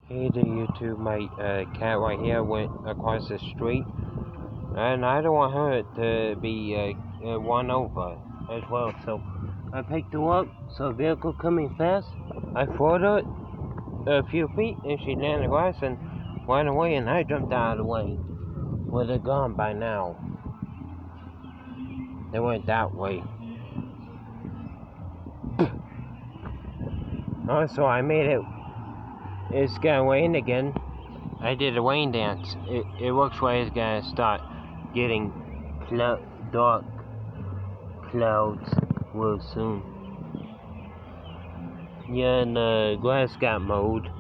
Hey there YouTube, my cat right here went across the street, and I don't want her to be run over as well, so I picked her up, so a vehicle coming fast, I threw her a few feet, and she landed grass and ran away, and I jumped out of the way. Well, they're gone by now. They went that way. Also, I made it. It's gonna rain again. I did a rain dance. It looks like it's gonna start getting dark clouds real soon. Yeah, and the grass got mowed.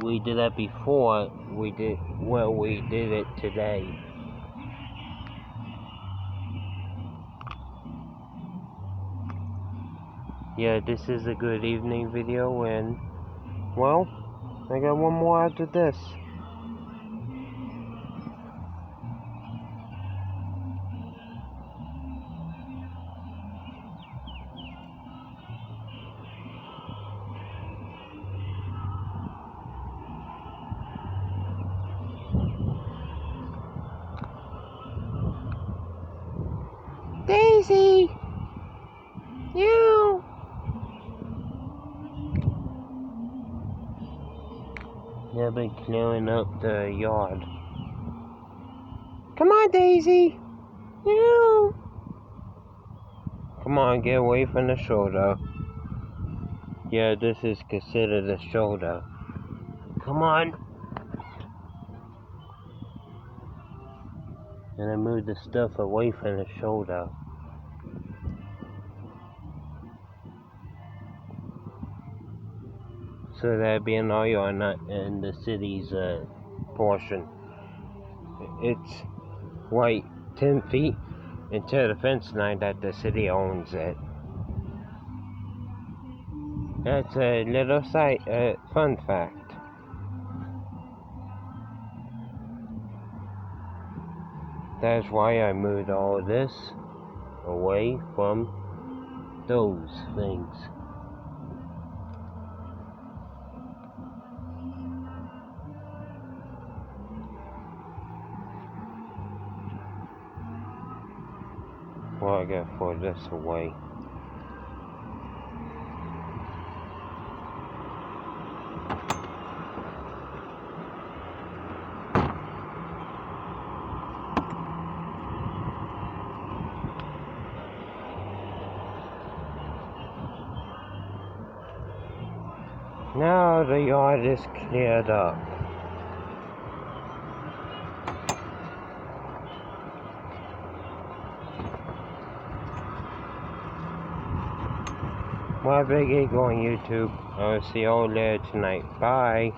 We did that before. We did it today. Yeah, this is a good evening video, and well, I got one more after this. Daisy! You! Yeah, I've been clearing up the yard. Come on, Daisy! You! Come on, get away from the shoulder. Yeah, this is considered a shoulder. Come on! And I move the stuff away from the shoulder. So that'd be an area not in the city's portion. It's right 10 feet into the fence line that the city owns it. That's a little fun fact. That's why I moved all this away from those things. Well, I gotta throw this away. Now the yard is cleared up. My big ego on YouTube. I'll see you all later tonight. Bye.